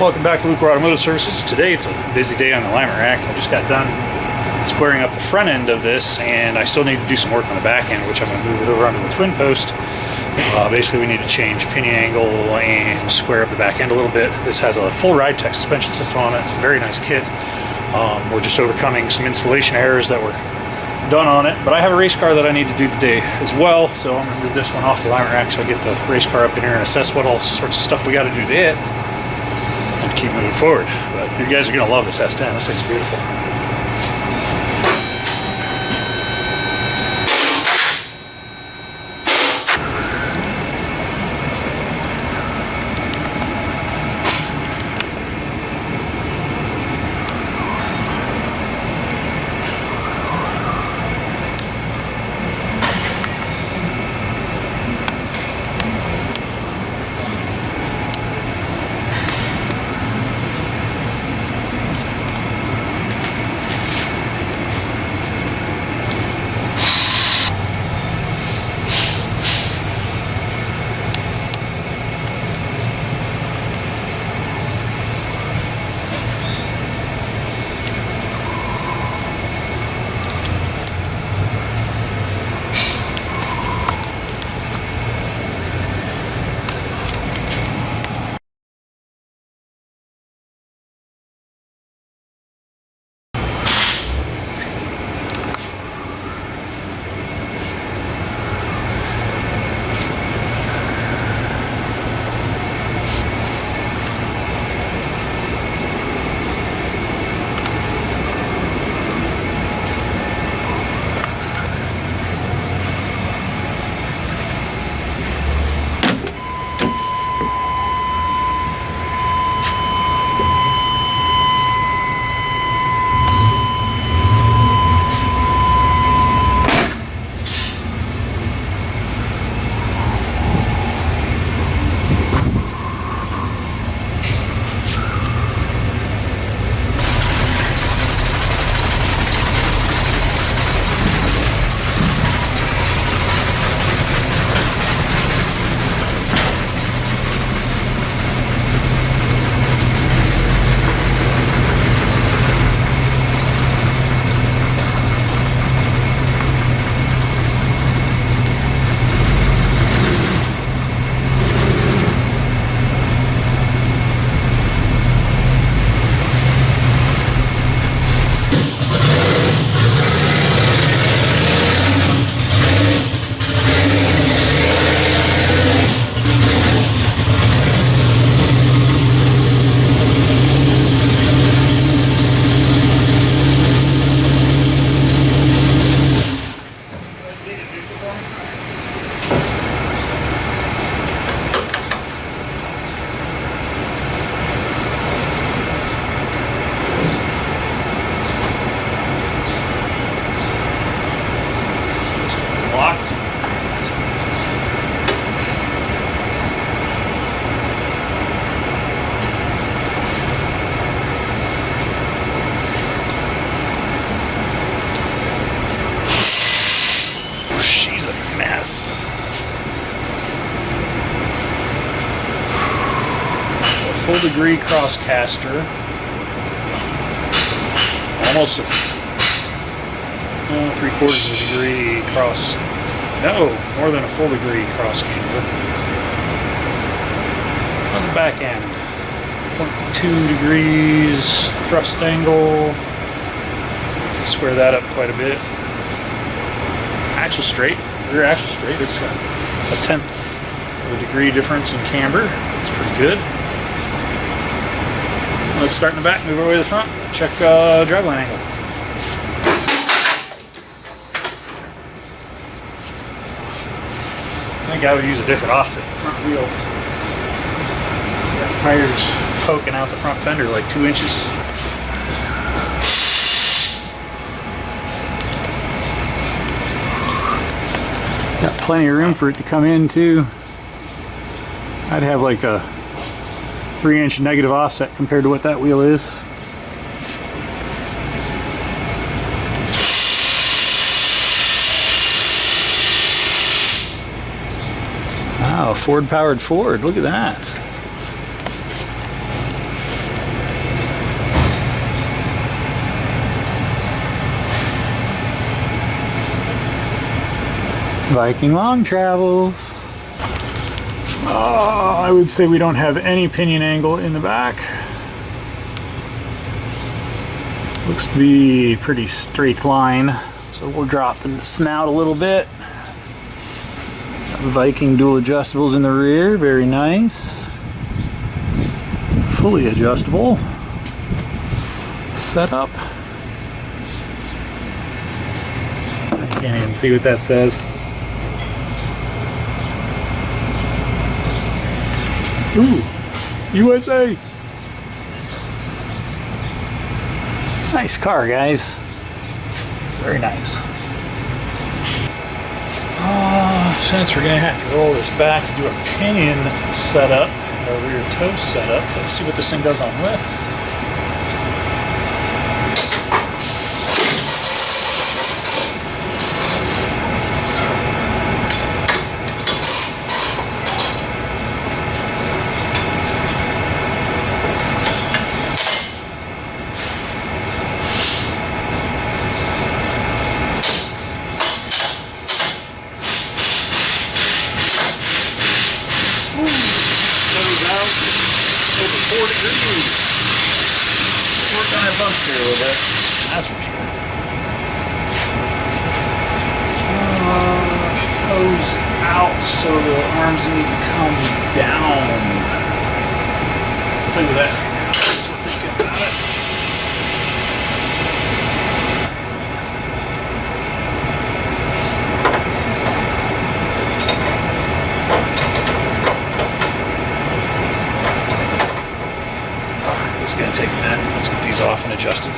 welcome back to Lucore Automotive Services. Today it's a busy day on the alignment rack. I just got done squaring up the front end of this, and I still need to do some work on the back end, which I'm going to move it over onto the twin post. Basically, we need to change pinion angle and square up the back end a little bit. This has a full ride tech suspension system on it. It's a very nice kit. We're just overcoming some installation errors that were done on it, but I have a race car that I need to do today as well, so I'm going to move this one off the alignment rack so I get the race car up in here and assess what all sorts of stuff we got to do to it and keep moving forward. But you guys are going to love this S10. This thing's beautiful. Mess. A full degree cross caster. Almost a 3/4 of a degree cross. No, more than a full degree cross camber. How's the back end? 0.2 degrees thrust angle. Square that up quite a bit. Axle straight. Rear axle straight. It's a 1/10 of a degree difference in camber. It's pretty good. Let's start in the back, move our way to the front, check driveline angle. I think I would use a different offset. Front wheel. Got the tires poking out the front fender like 2 inches. Got plenty of room for it to come in too. I'd have like a 3-inch negative offset compared to what that wheel is. Wow, Ford powered Ford, look at that. Viking long travels. I would say we don't have any pinion angle in the back. Looks to be a pretty straight line, so we'll drop the snout a little bit. Viking dual adjustables in the rear, very nice. Fully adjustable setup. I can't even see what that says. Ooh, USA! Nice car, guys. Very nice. Since we're gonna have to roll this back to do a pinion setup, a rear toe setup, let's see what this thing does on lift. That's for sure. Toes out so the arms need to come down. Let's play with that right now. That's what thinking about it. It's going to take a minute. Let's get these off and adjusted.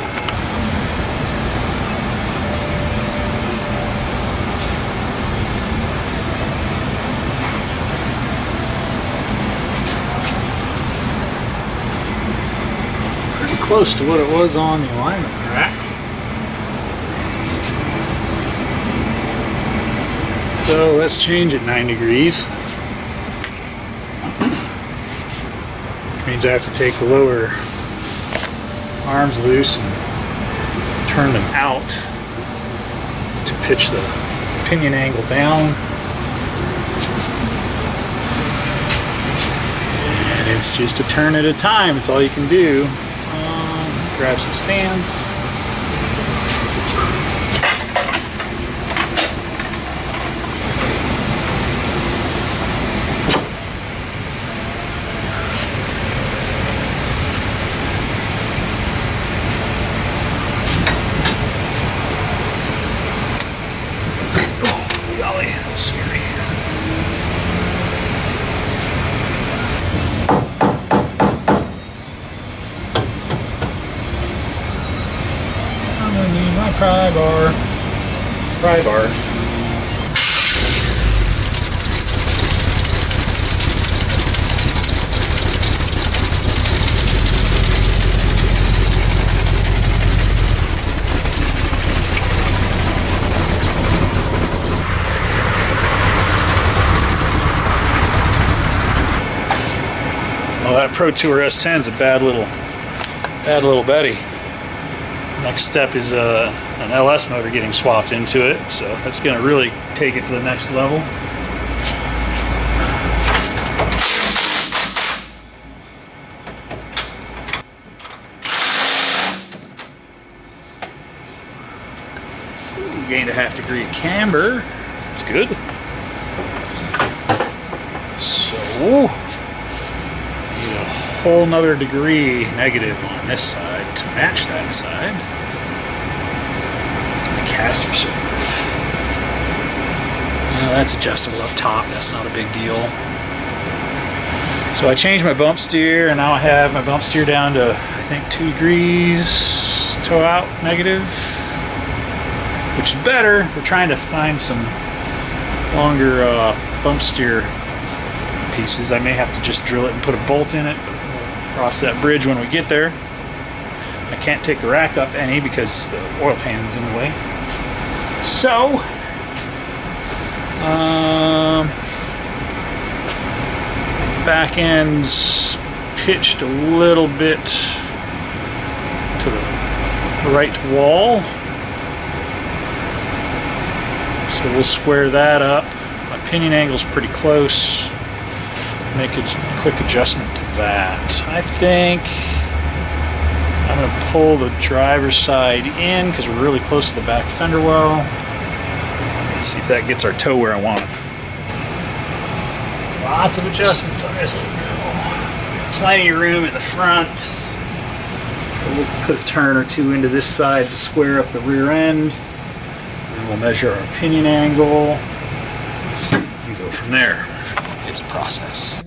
Close to what it was on the alignment rack. So let's change it 9 degrees. Which means I have to take the lower arms loose and turn them out to pitch the pinion angle down. And it's just a turn at a time. It's all you can do. Grab some stands. Oh, golly, that was scary. Pry bar. Pry bar. Well, that Pro Tour S10 is a bad little Betty. Next step is an LS motor getting swapped into it, so that's going to really take it to the next level. Ooh, gained a ½ degree of camber. That's good. So need a whole nother degree negative on this side to match that side. Caster circuit. That's adjustable up top. That's not a big deal. So I changed my bump steer, and now I have my bump steer down to, I think, 2 degrees toe out negative, which is better. We're trying to find some longer bump steer pieces. I may have to just drill it and put a bolt in it. We'll cross that bridge when we get there. I can't take the rack up any because the oil pan's in the way. So, back end's pitched a little bit to the right wall. So we'll square that up. My pinion angle's pretty close. Make a quick adjustment to that. I think I'm going to pull the driver's side in because we're really close to the back fender well. Let's see if that gets our toe where I want it. Lots of adjustments on this one. Plenty of room in the front. So we'll put a turn or two into this side to square up the rear end. And we'll measure our pinion angle and go from there. It's a process.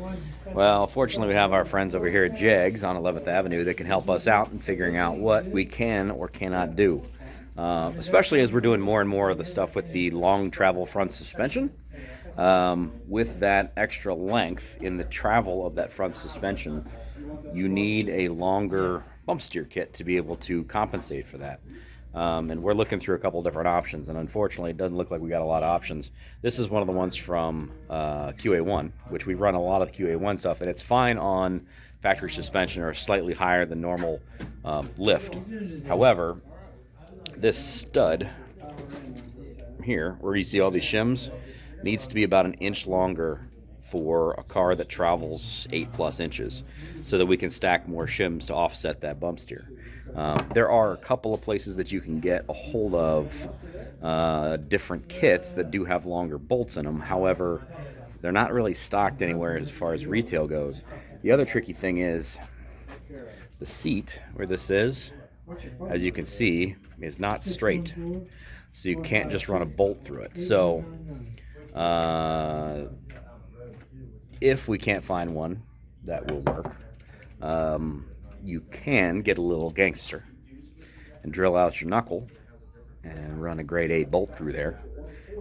Well, fortunately we have our friends over here at Jegs on 11th Avenue that can help us out in figuring out what we can or cannot do. Especially as we're doing more and more of the stuff with the long travel front suspension. With that extra length in the travel of that front suspension, you need a longer bump steer kit to be able to compensate for that. And we're looking through a couple different options, and unfortunately it doesn't look like we got a lot of options. This is one of the ones from QA1, which we run a lot of QA1 stuff, and it's fine on factory suspension or slightly higher than normal lift. However, this stud here, where you see all these shims, needs to be about an inch longer for a car that travels 8+ inches so that we can stack more shims to offset that bump steer. There are a couple of places that you can get a hold of different kits that do have longer bolts in them. However, they're not really stocked anywhere as far as retail goes. The other tricky thing is the seat where this is, as you can see, is not straight. So you can't just run a bolt through it. So if we can't find one that will work, you can get a little gangster and drill out your knuckle and run a grade 8 bolt through there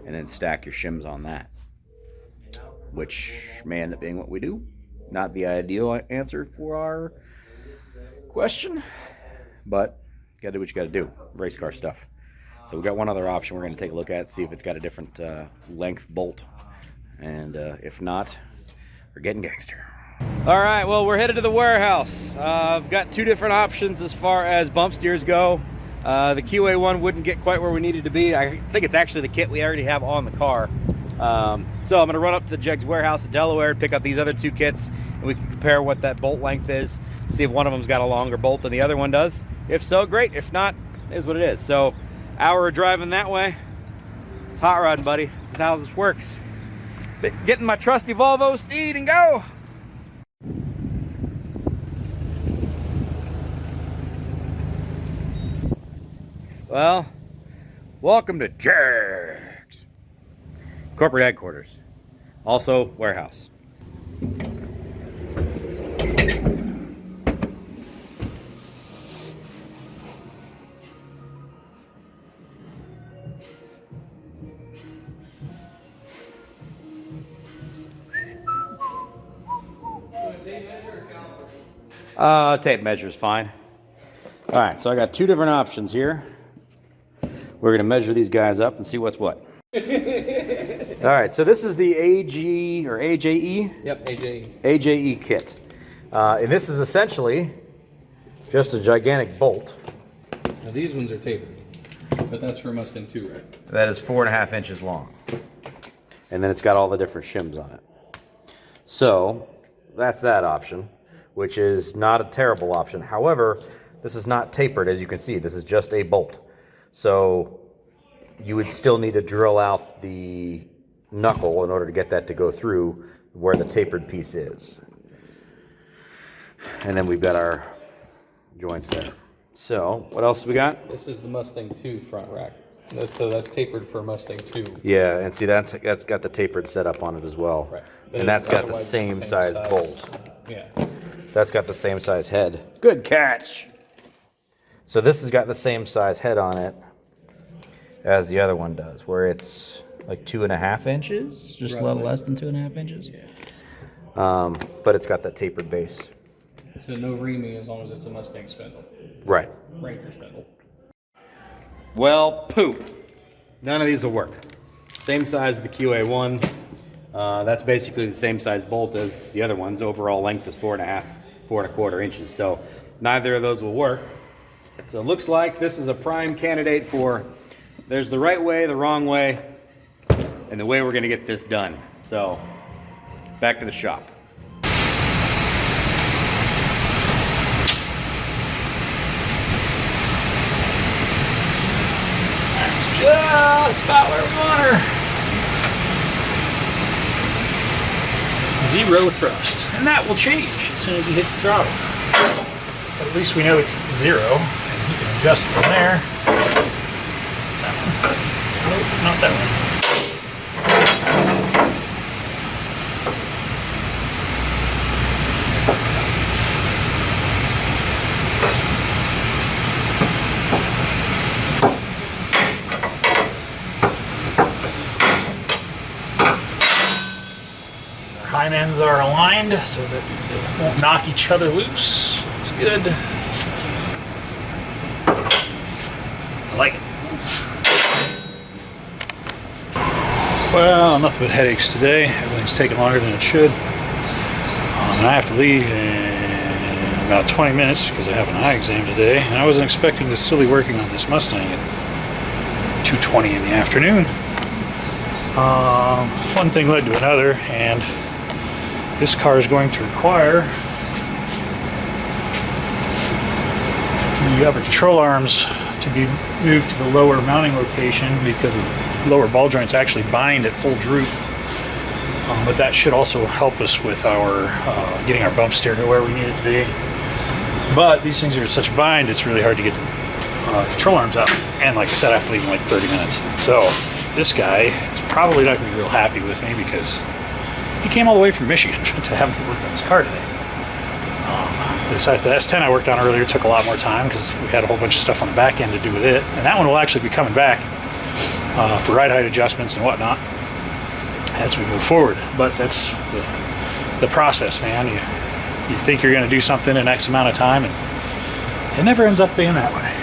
and then stack your shims on that, which may end up being what we do. Not the ideal answer for our question, but you gotta do what you gotta do. Race car stuff. So we've got one other option we're going to take a look at, see if it's got a different length bolt. And if not, we're getting gangster. All right, well, we're headed to the warehouse. I've got two different options as far as bump steers go. The QA1 wouldn't get quite where we needed to be. I think it's actually the kit we already have on the car. So I'm going to run up to the Jegs warehouse in Delaware and pick up these other two kits, and we can compare what that bolt length is, see if one of them's got a longer bolt than the other one does. If so, great. If not, it is what it is. So hour of driving that way. It's hot rodding, buddy. This is how this works. Getting my trusty Volvo steed and go. Well, welcome to Jegs. Corporate headquarters. Also warehouse. Tape measure is fine. All right, so I got two different options here. We're going to measure these guys up and see what's what. All right, so this is the AG or AJE? Yep, AJE. AJE kit. And this is essentially just a gigantic bolt. Now these ones are tapered, but that's for Mustang 2, right? That is 4.5 inches long. And then it's got all the different shims on it. So that's that option, which is not a terrible option. However, this is not tapered, as you can see. This is just a bolt. So you would still need to drill out the knuckle in order to get that to go through where the tapered piece is. And then we've got our joints there. So what else we got? This is the Mustang 2 front rack. So that's tapered for Mustang 2. Yeah, and see that's got the tapered setup on it as well. Right. And that's got the same size bolt. Yeah. That's got the same size head. Good catch. So this has got the same size head on it as the other one does, where it's like 2.5 inches, just a little less than 2.5 inches. Yeah. But it's got that tapered base. So no reaming as long as it's a Mustang spindle. Right. Ranger spindle. Well, poop. None of these will work. Same size as the QA1. That's basically the same size bolt as the other ones. Overall length is 4.25 inches. So neither of those will work. So it looks like this is a prime candidate for, there's the right way, the wrong way, and the way we're going to get this done. So, back to the shop. That's just about where we want her. Zero thrust. And that will change as soon as he hits the throttle. But at least we know it's 0, and he can adjust from there. That one. Nope, not that one. Hind ends are aligned so that they won't knock each other loose. That's good. I like it. Well, nothing but headaches today. Everything's taking longer than it should. And I have to leave in about 20 minutes because I have an eye exam today. And I wasn't expecting to still be working on this Mustang at 2:20 in the afternoon. One thing led to another, and this car is going to require the upper control arms to be moved to the lower mounting location because the lower ball joints actually bind at full droop. But that should also help us with our getting our bump steer to where we need it to be. But these things are at such a bind, it's really hard to get the control arms out. And like I said, I have to leave in like 30 minutes. So this guy is probably not going to be real happy with me because he came all the way from Michigan to have me work on his car today. The S10 I worked on earlier took a lot more time because we had a whole bunch of stuff on the back end to do with it. And that one will actually be coming back for ride height adjustments and whatnot as we move forward. But that's the process, man. You think you're going to do something in X amount of time, and it never ends up being that way.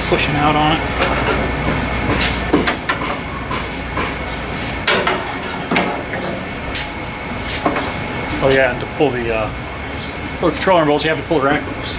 Pushing out on it. Oh yeah, and to pull the control arm bolts, you have to pull the rack loose.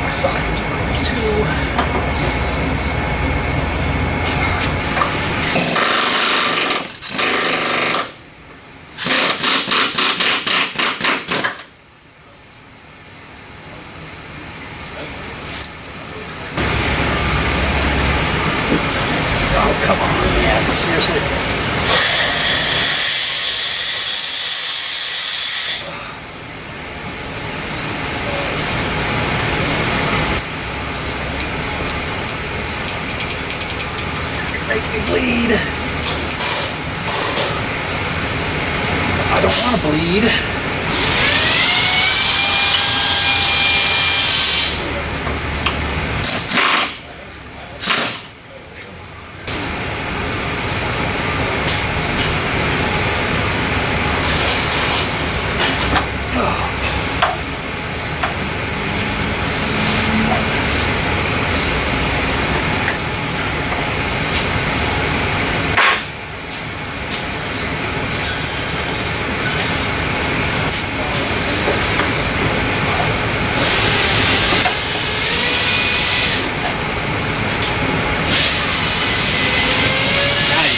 Sockets broke too. Oh, come on, man. Seriously. Make me bleed. I don't want to bleed.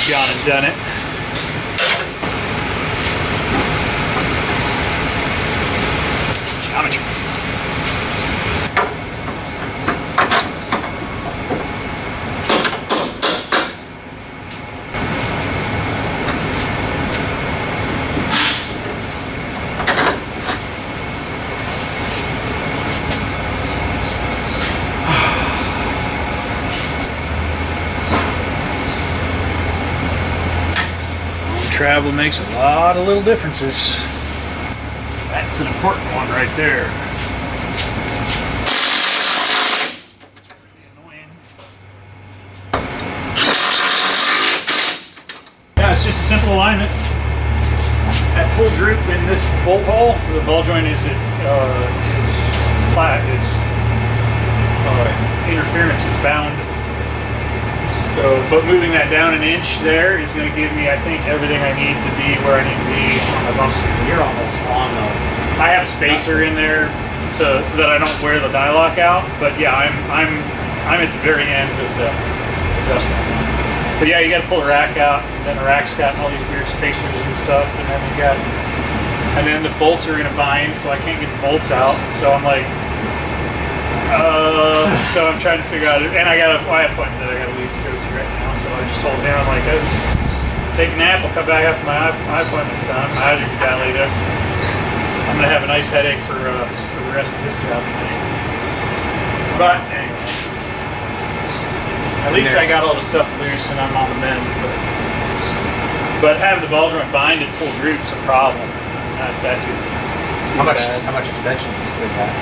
Gone and done it. Geometry. Travel makes a lot of little differences. That's an important one right there. Yeah, it's just a simple alignment. At full droop in this bolt hole, the ball joint is flat. It's interference. It's bound. So, but moving that down an inch there is going to give me, I think, everything I need to be where I need to be on the bump steer. You're almost on the. I have a spacer in there so that I don't wear the die lock out. But yeah, I'm at the very end of the adjustment. But yeah, you got to pull the rack out. And then the rack's got all these weird spacers and stuff, and then the bolts are in a bind, so I can't get the bolts out. So I'm like, so I'm trying to figure out. And I have an appointment that I got to leave to go to right now. So I just told him, I'm like, take a nap. I'll come back after my appointment's done. My eyes are dilated. I'm gonna have a nice headache for the rest of this job tonight. But anyway, at least I got all the stuff loose and I'm on the mend. But having the ball joint bind at full droop's a problem. That could be bad. How much extension does it have?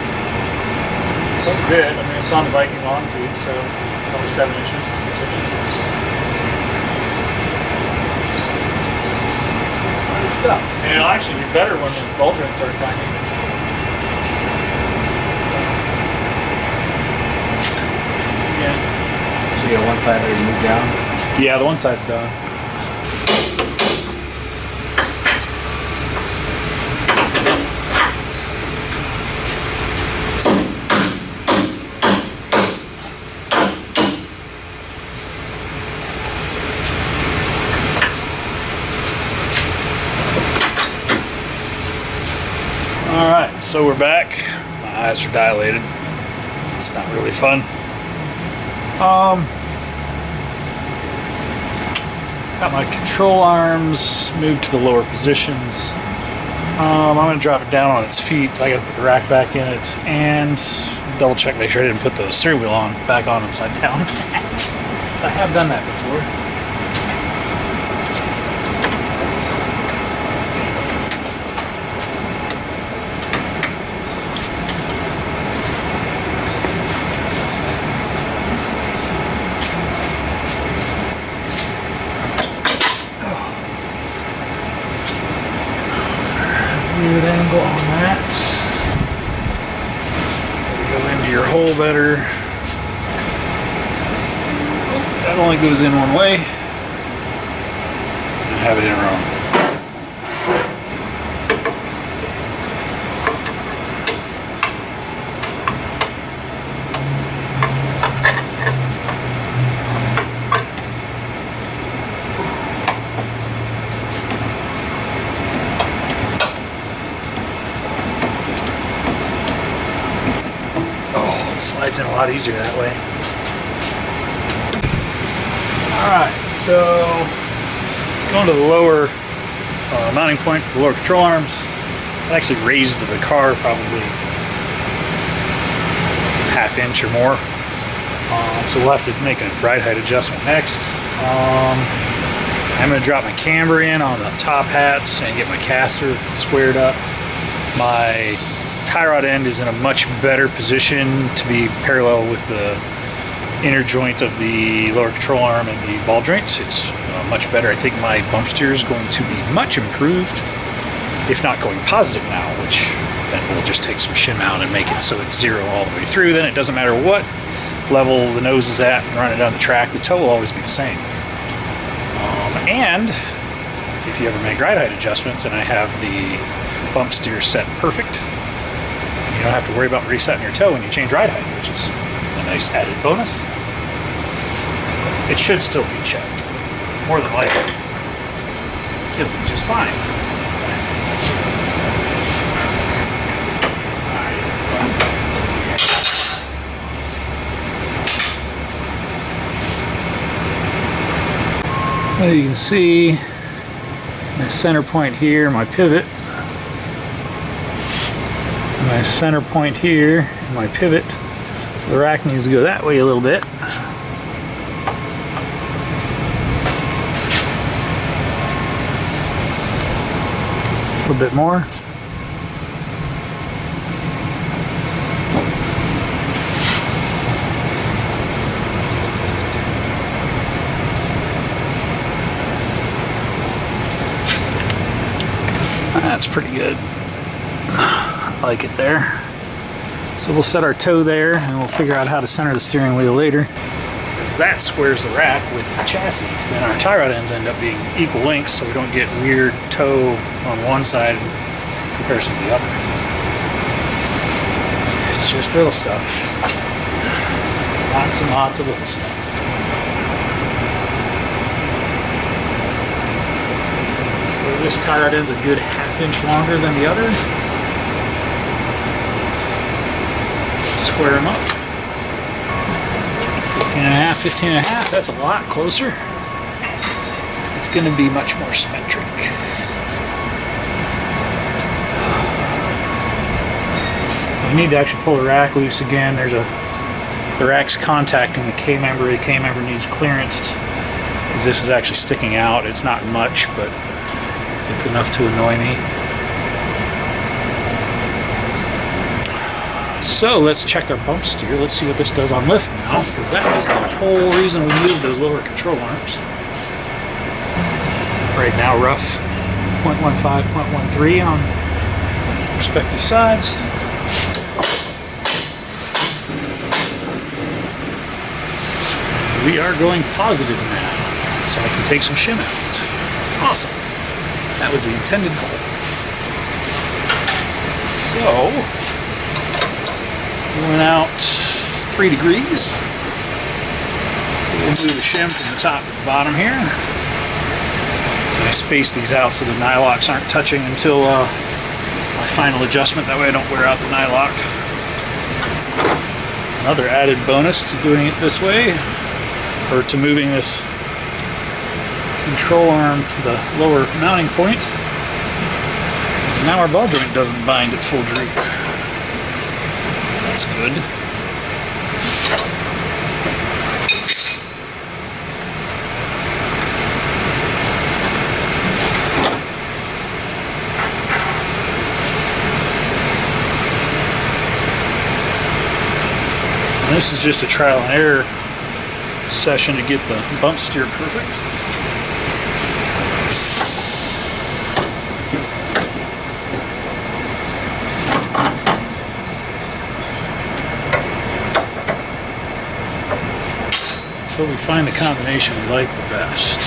Quite a bit. I mean, it's on the Viking long tube, so probably 7 inches, 6 inches. Good stuff. And it'll actually be better when the ball joints are binding. Yeah. So you got one side that you move down? Yeah, the one side's done. Alright, so we're back. My eyes are dilated. It's not really fun. Got my control arms moved to the lower positions. I'm going to drop it down on its feet. I got to put the rack back in it and double check, make sure I didn't put the steering wheel back on upside down. So I have done that before. Weird angle on that. Go into your hole better. That only goes in one way. And have it in wrong. It slides in a lot easier that way. Alright, so going to the lower mounting point for the lower control arms. I actually raised the car probably ½ inch or more. So we'll have to make a ride height adjustment next. I'm going to drop my camber in on the top hats and get my caster squared up. My tie rod end is in a much better position to be parallel with the inner joint of the lower control arm and the ball joints. It's much better. I think my bump steer is going to be much improved, if not going positive now, which then we'll just take some shim out and make it so it's 0 all the way through. Then it doesn't matter what level the nose is at and run it down the track, the toe will always be the same. And if you ever make ride height adjustments and I have the bump steer set perfect, you don't have to worry about resetting your toe when you change ride height, which is a nice added bonus. It should still be checked. More than likely, it'll be just fine. Well, you can see my center point here, my pivot. My center point here, and my pivot. So the rack needs to go that way a little bit. A little bit more. That's pretty good. I like it there. So we'll set our toe there and we'll figure out how to center the steering wheel later. As that squares the rack with the chassis, then our tie rod ends end up being equal lengths so we don't get weird toe on one side in comparison to the other. It's just little stuff. Lots and lots of little stuff. So this tie rod end's a good ½ inch longer than the other. Square them up. 15 and a half, 15 and a half. That's a lot closer. It's going to be much more symmetric. We need to actually pull the rack loose again. The rack's contacting the K-member. The K-member needs clearance because this is actually sticking out. It's not much, but it's enough to annoy me. So let's check our bump steer. Let's see what this does on lift now, because that was the whole reason we moved those lower control arms. Right now, rough 0.15, 0.13 on respective sides. We are going positive now, so I can take some shim out. Awesome. That was the intended goal. So we went out 3 degrees. So we'll move the shim from the top to the bottom here. And I space these out so the nylocks aren't touching until my final adjustment. That way I don't wear out the nylock. Another added bonus to doing it this way, or to moving this control arm to the lower mounting point, is now our ball joint doesn't bind at full droop. That's good. And this is just a trial and error session to get the bump steer perfect. So we find the combination we like the best.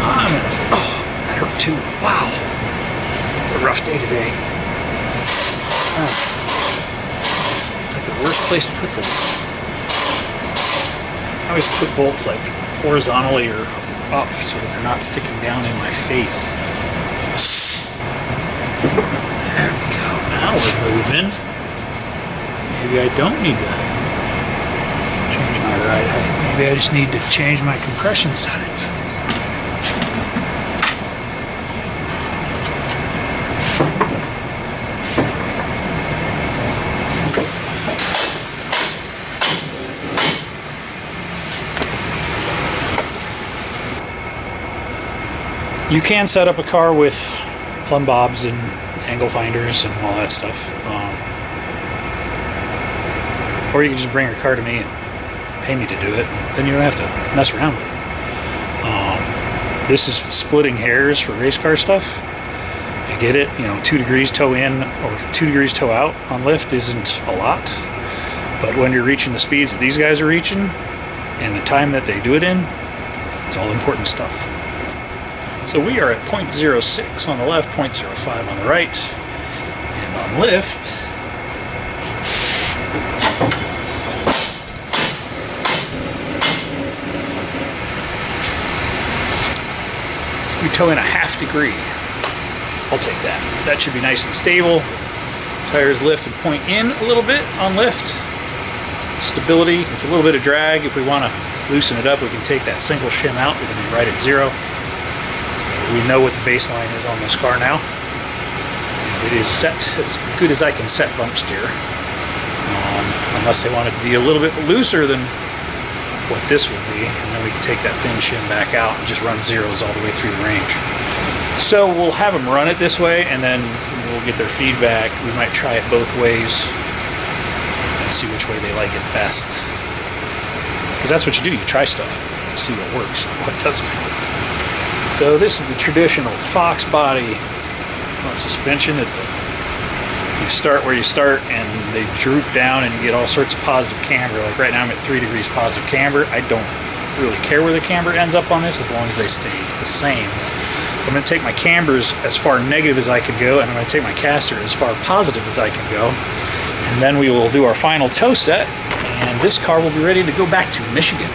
Oh, that hurt too. Wow. It's a rough day today. It's like the worst place to put bolts. I always put bolts like horizontally or up so that they're not sticking down in my face. There we go. Now we're moving. Maybe I don't need to change my ride height. Maybe I just need to change my compression settings. You can set up a car with plumb bobs and angle finders and all that stuff. Or you can just bring your car to me and pay me to do it. Then you don't have to mess around with it. This is splitting hairs for race car stuff. I get it. 2 degrees toe in or 2 degrees toe out on lift isn't a lot. But when you're reaching the speeds that these guys are reaching and the time that they do it in, it's all important stuff. So we are at 0.06 on the left, 0.05 on the right, and on lift, we toe in a ½ degree. I'll take that. That should be nice and stable. Tires lift and point in a little bit on lift. Stability, it's a little bit of drag. If we want to loosen it up, we can take that single shim out. We're going to be right at 0. We know what the baseline is on this car now. It is set as good as I can set bump steer. Unless they want it to be a little bit looser than what this would be. And then we can take that thin shim back out and just run zeros all the way through the range. So we'll have them run it this way and then we'll get their feedback. We might try it both ways and see which way they like it best. Because that's what you do, you try stuff, you see what works, what doesn't work. So this is the traditional Fox Body front suspension. You start where you start and they droop down and you get all sorts of positive camber. Like right now I'm at 3 degrees positive camber. I don't really care where the camber ends up on this as long as they stay the same. I'm going to take my cambers as far negative as I can go, and I'm going to take my caster as far positive as I can go. And then we will do our final tow set, and this car will be ready to go back to Michigan.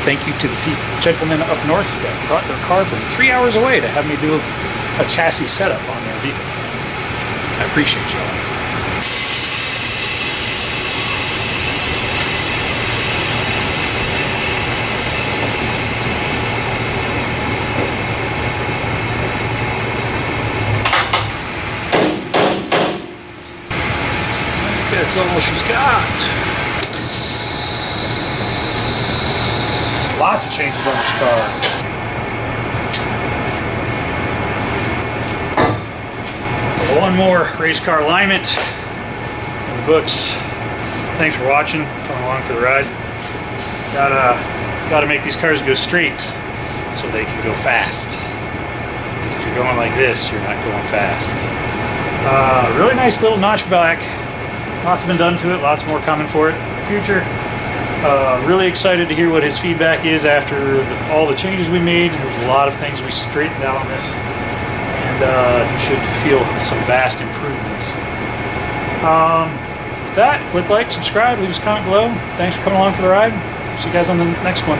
Thank you to the gentlemen up north that brought their car from 3 hours away to have me do a chassis setup on their vehicle. I appreciate y'all. That's all she's got. Lots of changes on this car. One more race car alignment in the books. Thanks for watching, coming along for the ride. Gotta make these cars go straight so they can go fast. Because if you're going like this, you're not going fast. Really nice little notchback. Lots been done to it, lots more coming for it in the future. Really excited to hear what his feedback is after all the changes we made. There's a lot of things we straightened out on this, and you should feel some vast improvements. With that, click like, subscribe, leave us a comment below. Thanks for coming along for the ride. See you guys on the next one.